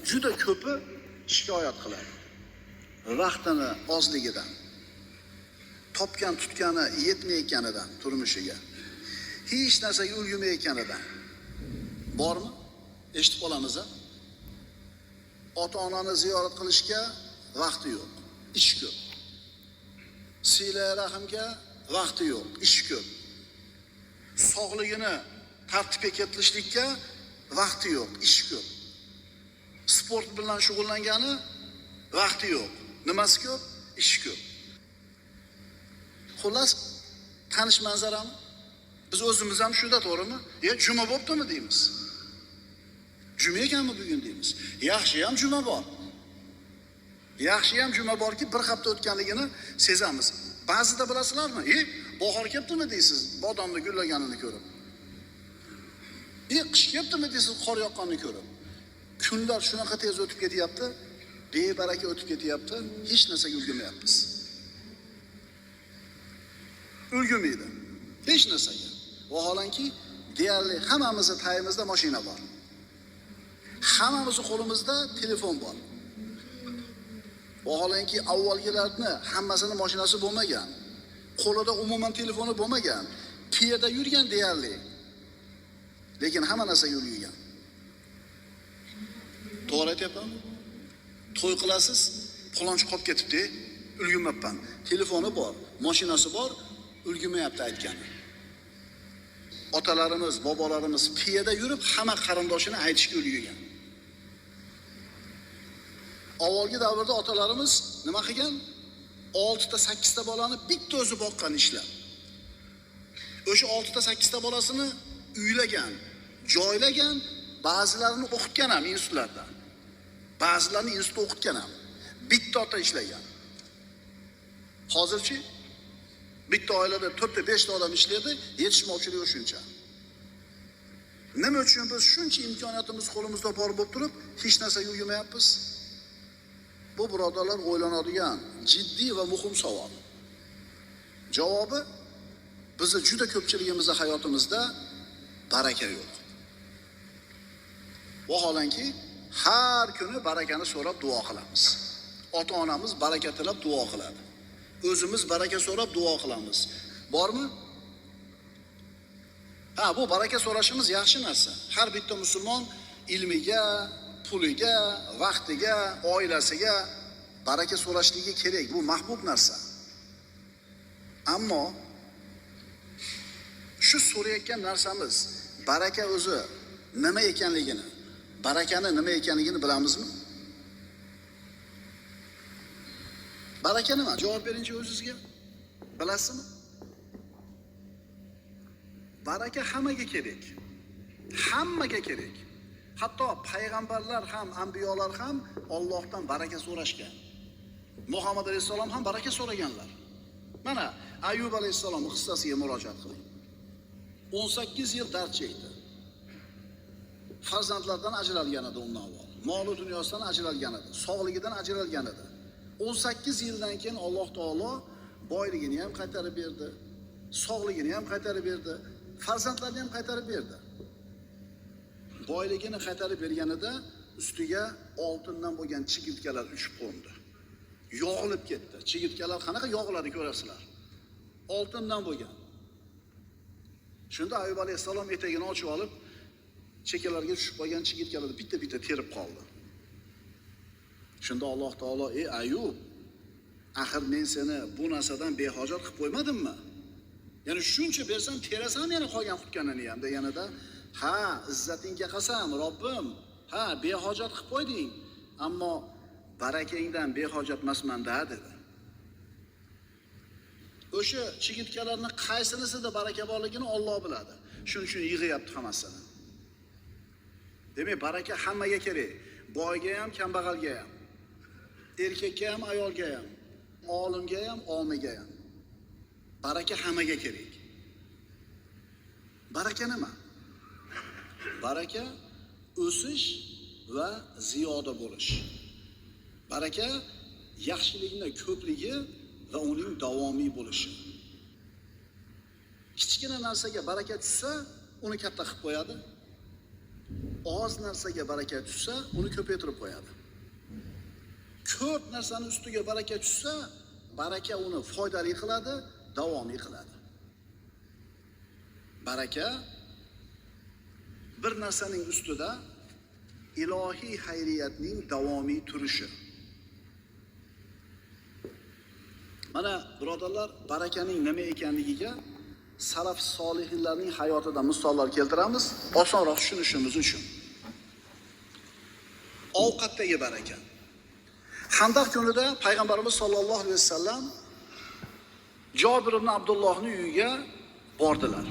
juda ko'pi shikoyat qiladi. Vaqtini ozligidan, topgan tutgani yetmayotganidan, turmushiga, hech narsaga ulgurmayotganidan. Bormi? Eshitib qolamiz-a? Ota-onani ziyorat qilishga vaqti yo'q, ish ko'p. Sila rahimga vaqti yo'q, ish ko'p. Sog'ligini tartibga keltirishlikka vaqti yo'q, ish ko'p. Sport bilan shug'ullangani vaqti yo'q. Nimasi ko'p? Ish ko'p. Xullas, tanish manzarami? Biz o'zimiz ham shunda, to'g'rimi? Juma bo'ptimi deymiz. Juma ekanmi bugun deymiz. Yaxshi ham juma bor. Yaxshi ham juma borki, bir hafta o'tganligini sezamiz. Ba'zida bilasizlarmi? Bahor kelibdimi deysiz, bodomni gullaganini ko'rib. Qish kelibdimi deysiz, qor yoqqanini ko'rib. Kunlar shunaqa tez o'tib ketyapti, bebaraka o'tib ketyapti, hech narsaga ulgurmayapmiz. Ulgurmaydi. Hech narsaga. Vaholanki, deyarli hammamizning tayimizda mashina bor. Hammamizning qo'limizda telefon bor. Vaholanki, avvalgilarni hammasini mashinasi bo'lmagan. Qo'lida umuman telefoni bo'lmagan. Piyoda yurgan deyarli. Lekin hamma narsaga ulgurgan. To'g'ri aytyapman. To'y qilasiz, palonchi qolib ketibdi, ulgurmabman. Telefoni bor, mashinasi bor, ulgurmayapti aytgani. Otalarimiz, bobolarimiz piyoda yurib hamma qarindoshini aytishga ulgurgan. Avvalgi davrda otalarimiz nima qilgan? 6 ta 8 ta bolani bitta o'zi boqqan ishlar. O'sha 6 ta 8 ta bolasini uylagan, joylagan, ba'zilarini o'qitgan ham institutlarda. Ba'zilarini institutda o'qitgan ham. Bitta ota ishlagan. Hozirchi bitta oilada 4 ta 5 ta odam ishlaydi, yetishmovchiligi shuncha. Nima uchun biz shuncha imkoniyatimiz qo'limizda bor bo'lib turib, hech narsaga ulgurmayapmiz? Bu birodarlar o'ylanadigan jiddiy va muhim savol. Javobi bizni juda ko'pchiligimizning hayotimizda baraka yo'q. Vaholanki har kuni barakani so'rab duo qilamiz. Ota-onamiz baraka tilab duo qiladi. O'zimiz baraka so'rab duo qilamiz. Bormi? Bu baraka so'rashimiz yaxshi narsa. Har bitta musulmon ilmiga, puliga, vaqtiga, oilasiga baraka so'rashligi kerak. Bu mahbub narsa. Ammo shu so'rayotgan narsamiz baraka o'zi nima ekanligini, barakani nima ekanligini bilamizmi? Baraka nima? Javob bering o'zingizga. Bilasizmi? Baraka hammaga kerak. Hammaga kerak. Hatto payg'ambarlar ham, anbiyolar ham Allohdan baraka so'rashgan. Muhammad alayhisalom ham baraka so'raganlar. Mana Ayyub alayhisalom qissasiga murojaat qiling. 18 yil dard chekdi. Farzandlardan ajralgan edi undan avval. Mol dunyosidan ajralgan edi, sog'ligidan ajralgan edi. 18 yildan keyin Alloh taolo boyligini ham qaytarib berdi, sog'ligini ham qaytarib berdi, farzandlarini ham qaytarib berdi. Boyligini qaytarib berganida ustiga oltindan bo'lgan chigirtkalar uchib qo'ndi. Yog'ilib ketdi. Chigirtkalar qanaqa yog'iladi ko'rasizlar. Oltindan bo'lgan. Shunda Ayyub alayhisalom etagini ochib olib, chekalarga tushib qolgan chigirtkalarni bitta-bitta terib qoldi. Shunda Alloh taolo: "Ey Ayyub, axir men seni bu narsadan behojat qilib qo'ymadimmi? Ya'ni shuncha bersam, terasam yana qolgan qutganini ham" deganida, "Ha, izzatingga qasam, Robbim. Ha, behojat qilib qo'yding, ammo barakangdan behojat emasman-da" dedi. O'sha chigirtkalarning qaysinisida baraka borligini Alloh biladi. Shuning uchun yig'yapti hammasini. Demak, baraka hammaga kerak. Boyga ham, kambag'alga ham, erkakka ham, ayolga ham, olimga ham, omiga ham. Baraka hammaga kerak. Baraka nima? Baraka o'sish va ziyoda bo'lish. Baraka yaxshilikning ko'pligi va uning davomiy bo'lishi. Kichkina narsaga baraka tushsa, uni katta qilib qo'yadi. oz narsaga baraka tushsa, uni ko'paytirib qo'yadi. Ko'p narsani ustiga baraka tushsa, baraka uni foydali qiladi, davomiy qiladi. Baraka bir narsaning ustida ilohiy xayriyatning davomiy turishi. Mana birodarlar, barakaning nima ekanligiga salaf solihinlarning hayotidan misollar keltiramiz, osonroq tushunishimiz uchun. Ovqatdagi baraka. Handaq kunida payg'ambarimiz sollallohu alayhi vasallam Jobir ibn Abdullohning uyiga bordilar.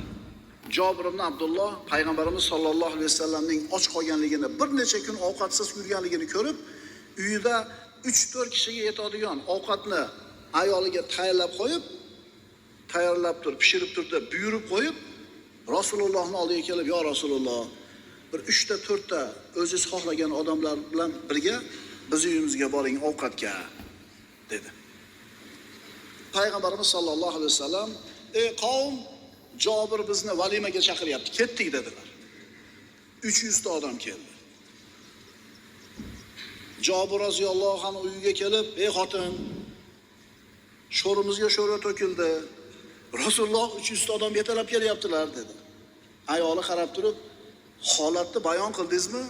Jobir ibn Abdulloh payg'ambarimiz sollallohu alayhi vasallamning och qolganligini, bir necha kun ovqatsiz yurganligini ko'rib, uyida 3-4 kishiga yetadigan ovqatni ayoliga tayyorlab turib, pishirib turib, buyurib qo'yib, Rasulullohning oldiga kelib, "Ya Rasululloh, bir 3 ta 4 ta o'zingiz xohlagan odamlar bilan birga biz uyimizga boring ovqatga" dedi. Payg'ambarimiz sollallohu alayhi vasallam, "Ey qavm, Jobir bizni valimaga chaqiryapti, ketdik" dedilar. 300 ta odam keldi. Jobir roziyallohu anhu uyiga kelib, "Ey xotin, sho'rimizga sho'ra to'kildi. Rasululloh 300 ta odam yetalab kelyaptilar" dedi. Ayoli qarab turib, "Holatni bayon qildingizmi?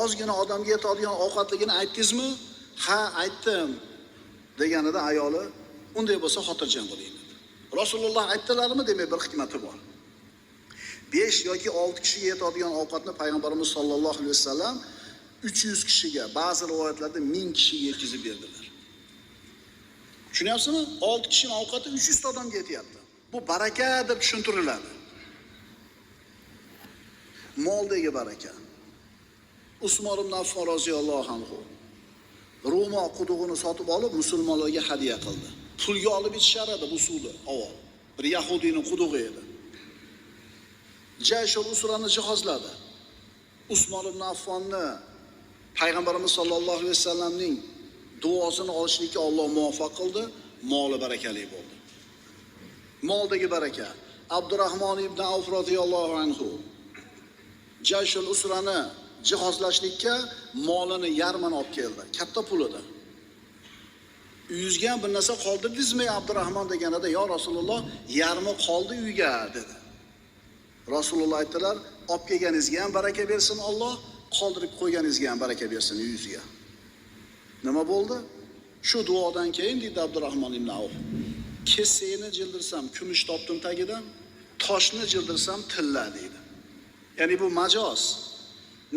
Ozgina odamga yetadigan ovqatligini aytdingizmi?" "Ha, aytdim" deganida ayoli, "Unday bo'lsa xotirjam bo'ling" dedi. Rasululloh aytdilarmi, demak bir hikmati bor. 5 yoki 6 kishiga yetadigan ovqatni payg'ambarimiz sollallohu alayhi vasallam 300 kishiga, ba'zi rivoyatlarda 1000 kishiga yetkazib berdilar. Tushunyapsizmi? 6 kishining ovqati 300 ta odamga yetyapti. Bu baraka deb tushuntiriladi. Moldagi baraka. Usmon ibn Affon roziyallohu anhu Roma qudug'ini sotib olib musulmonlarga hadiya qildi. Pulga olib ichishar edi bu suvni, avval. Bir yahudiyning qudug'i edi. Jayshul Usrani jihozladi. Usmon ibn Affonni payg'ambarimiz sollallohu alayhi vasallamning duosini olishlikka Alloh muvaffaq qildi, moli barakali bo'ldi. Moldagi baraka. Abdurrahmon ibn Avf roziyallohu anhu Jayshul Usrani jihozlashlikka molini yarmini olib keldi. Katta pul edi. Uyingizga bir narsa qoldirdingizmi Abdurrahmon deganida, "Ya Rasululloh, yarmi qoldi uyga" dedi. Rasululloh aytdilar, "Olib kelganingizga ham baraka bersin Alloh, qoldirib qo'yganingizga ham baraka bersin uyingizga." Nima bo'ldi? Shu duodan keyin dedi Abdurrahmon ibn Avf, "Kesakni jildirsam kumush topdim tagidan, toshni jildirsam tilla" dedi. Ya'ni bu majoz.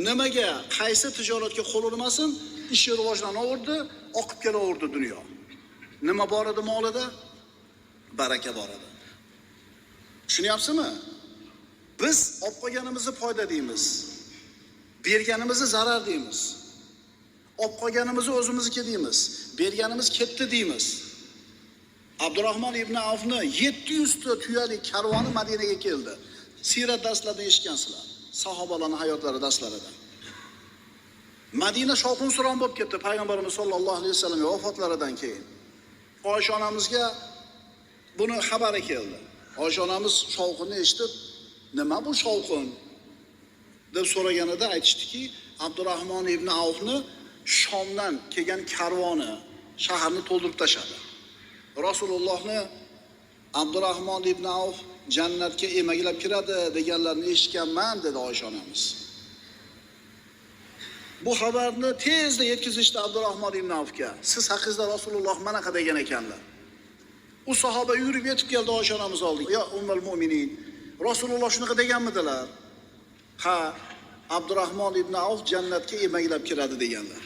Nimaga, qaysi tijoratga qo'l urmasin, ishi rivojlanaverdi, oqib kelaverdi dunyo. Nima bor edi molida? Baraka bor edi. Tushunyapsizmi? Biz olib qolganimizni foyda deymiz. Berganimizni zarar deymiz. Olib qolganimizni o'zimizniki deymiz. Berganimiz ketdi deymiz. Abdurrahmon ibn Avfni 700 ta tuyali karvoni Madinaga keldi. Sirat darslarida eshitgansizlar. Sahobalarning hayotlari darslarida. Madina shovqin-suron bo'lib ketdi payg'ambarimiz sollallohu alayhi vasallam vafotlaridan keyin. Oysha onamizga buni xabari keldi. Oysha onamiz shovqinni eshitib, "Nima bu shovqin?" deb so'raganida aytishdiki, Abdurrahmon ibn Avfni Shomdan kelgan karvoni shaharni to'ldirib tashadi. Rasulullohni Abdurrahmon ibn Avf jannatga emaklab kiradi deganlarni eshitganman dedi Oysha onamiz. Bu xabarni tezda yetkazishdi Abdurrahmon ibn Avfga. "Siz haqingizda Rasululloh manaqa degan ekanlar." U sahoba yurib yetib keldi Oysha onamiz oldiga. "Ya ummul mu'minin, Rasululloh shunaqa deganmidilar?" "Ha, Abdurrahmon ibn Avf jannatga emaklab kiradi deganlar."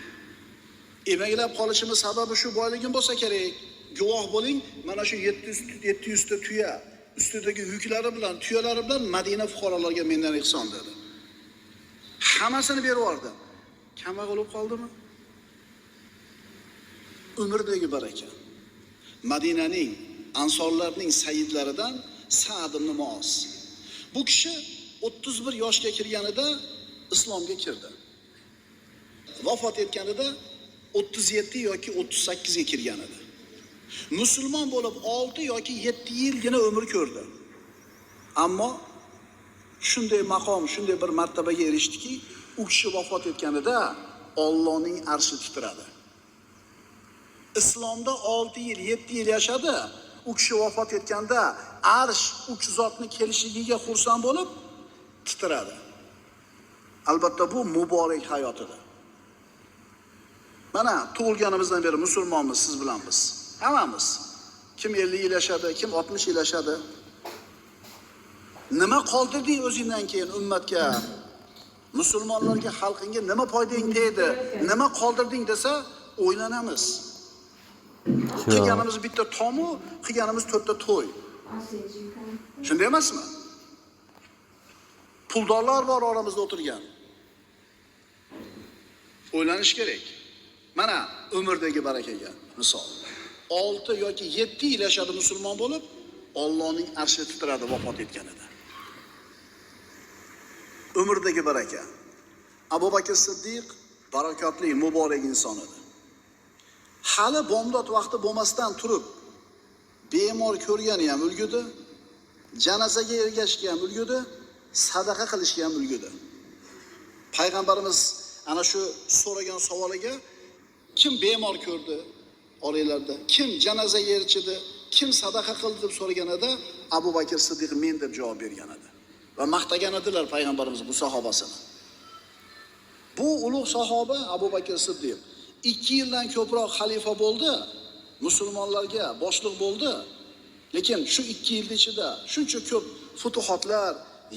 Emaklab qolishimiz sababi shu boyligim bo'lsa kerak. Guvoh bo'ling, mana shu 700 ta tuya ustidagi yuklari bilan, tuyalari bilan Madina fuqarolariga mendan ihson dedi. Hammasini berib yubordi. Kambag'al bo'lib qoldimi? Umrdagi baraka. Madinaning ansorlarning sayyidlaridan Sa'd ibn Muoz. Bu kishi 31 yoshga kirganida islomga kirdi. Vafot etganida 37 yoki 38 ga kirgan edi. Musulmon bo'lib 6 yoki 7 yilgina umr ko'rdi. Ammo shunday maqom, shunday bir martabaga erishdiki, u kishi vafot etganida Allohning arshi titradi. Islomda 6 yil, 7 yil yashadi. U kishi vafot etganda arsh u kishi zotni kelishligiga xursand bo'lib titradi. Albatta bu muborak hayot edi. Mana tug'ilganimizdan beri musulmonmiz, siz bilan biz. Hammamiz. Kim 50 yil yashadi, kim 60 yil yashadi. Nima qoldirding o'zingdan keyin ummatga? Musulmonlarga, xalqingga nima foydang tegdi? Nima qoldirding desa, o'ylanamiz. Qilganimiz bitta tomu, qilganimiz 4 ta to'y. Shunday emasmi? Puldorlar bor oramizda o'tirgan. O'ylanish kerak. Mana umrdagi barakaga misol. 6 yoki 7 yil yashadi musulmon bo'lib, Allohning arshi titradi vafot etganida. Umrdagi baraka. Abu Bakr Siddiq barakotli, muborak inson edi. Hali bomdod vaqti bo'lmasdan turib, bemor ko'rgani ham ulgudi, janozaga ergashishga ham ulgudi, sadaqa qilishga ham ulgudi. Payg'ambarimiz ana shu so'ragan savoliga kim bemor ko'rdi oranglarda, kim janozaga erishdi, kim sadaqa qildi deb so'raganida Abu Bakr Siddiq men deb javob bergan edi. Va maqtagan edilar payg'ambarimiz bu sahobasini. Bu ulug' sahoba Abu Bakr Siddiq 2 yildan ko'proq xalifa bo'ldi, musulmonlarga boshliq bo'ldi. Lekin shu 2 yil ichida shuncha ko'p futuhotlar,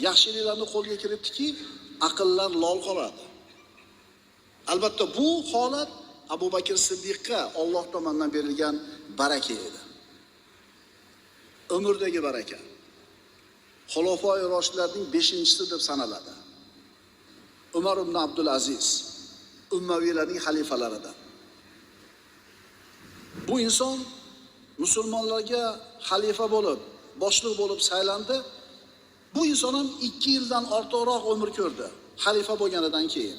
yaxshiliklarni qo'lga kiritdiki, aqllar lol qoladi. Albatta bu holat Abu Bakr Siddiqqa Alloh tomonidan berilgan baraka edi. Umrdagi baraka. Xulofoi Roshidlarning 5-chisi deb sanaladi. Umar ibn Abdul Aziz Ummaviylarning xalifalaridan. Bu inson musulmonlarga xalifa bo'lib, boshliq bo'lib saylandi. Bu inson ham 2 yildan ortiqroq umr ko'rdi, xalifa bo'lganidan keyin.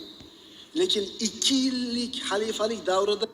Lekin 2 yillik xalifalik davrida